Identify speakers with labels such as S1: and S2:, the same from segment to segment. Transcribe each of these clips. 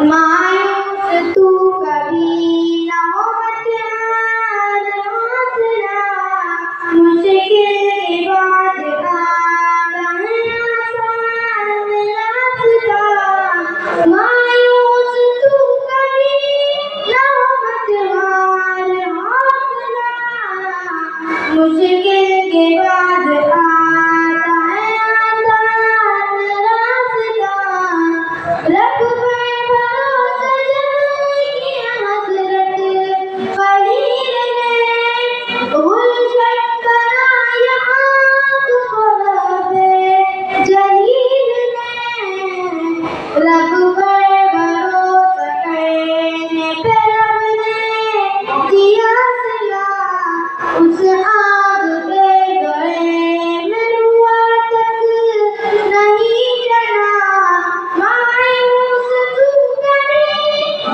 S1: मायूस तू कभी ना हो मत यार हौसला मुश्किल के बाद आता है आसान रास्ता मायूस तू कभी ना हो मत यार हौसला मुश्किल के बाद आता है आसान रास्ता रब पर भरोसा जमाई हसरत फकीर ने गुलशन बनाया आँख खोले जलील ने रब पर भरोसा करने पे रब ने दिया सिला उस आग के गए में रुआ तक नहीं जला मायूस तू कभी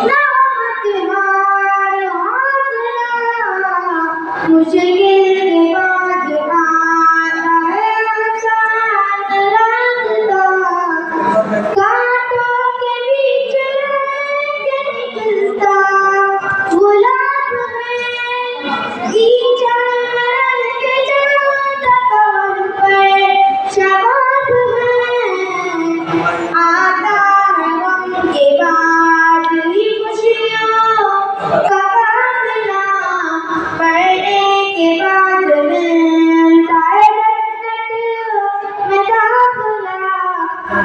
S1: ना मत हार हौसला मुश्किल के बाद आता है आसान रास्ता कांटों के बीच के निकलता गुलाब है कीचड़ मरल के जाता कमर पर शबाब है आता है गम के बाद ही खुशियों का काफिला पढ़ने के बाद मिलता है जन्नत में दाखिला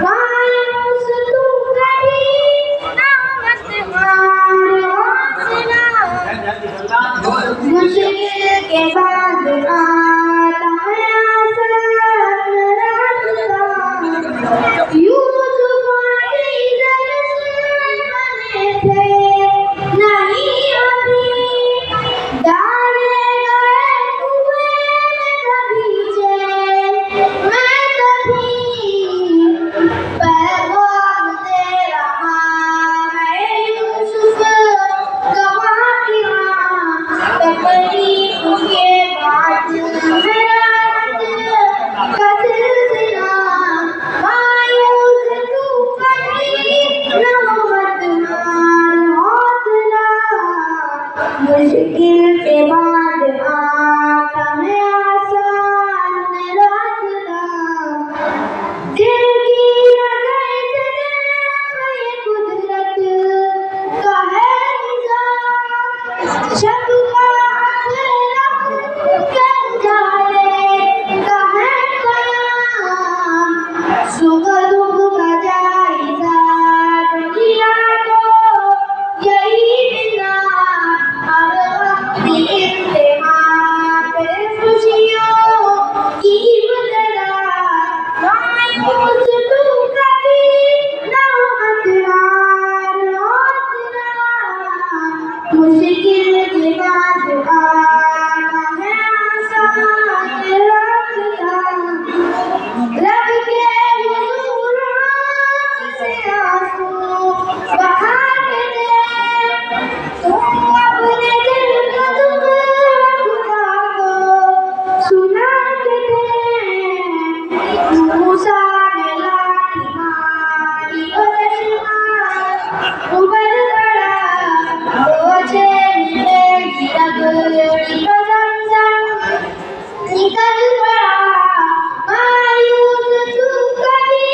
S1: मायूस तू कभी ना मत हार हौसला मुश्किल के बाद आता है आसान रास्ता यूसुफ अलैहिस्सलाम बने थे नहीं अभी डाले गए कुएं में कभी चैन मैं कभी पैगाम दे रहा है यूसुफ गवाहियाँ तकलीफ के बाद है राहत का सिलसिला मायूस तू कभी ना मत हार हौसला मुश्किल के बाद आता है आसान रास्ता दिल की नजर से देखो ये कुदरत का है निजाम शब का अखरक कर जाए का है कयाम सुख दुख का जायजा दुनिया को यही मिला अब वक्त इम्तिहान पे खुशियों की बदला मायूस तू कभी ना मत हार हौसला मुश्किल के बाद आता है आसान रास्ता रब के हुजूर आँख से आंसू बहा के दे तुम अपने दिल का दुख खुदा को सुना के दे मूसा ने लाठी मारी और चश्मा उबल पड़ा रोजे मिलेगी रगड़ी को ज़मज़म निकल पड़ा मायूस तू कभी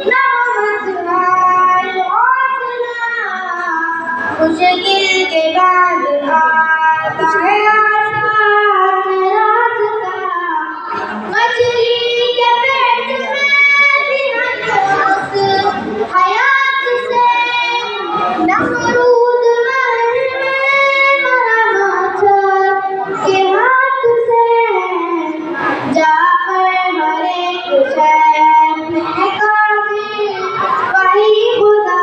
S1: ना मत हार हौसला मुश्किल के बाद आता है आसान रास्ता मछली के पेट में भी हंस हयात से नमरूद महल में मरा माछर के हाथ से जाकर मरे कुशैन में काबिल वही खुदा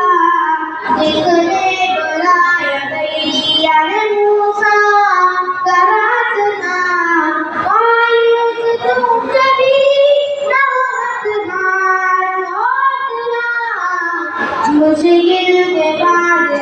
S1: जिसने बुलाया दैया ने मूसा का रास्ता मायूस तू कभी ना मत हार हौसला मुश्किल के बाद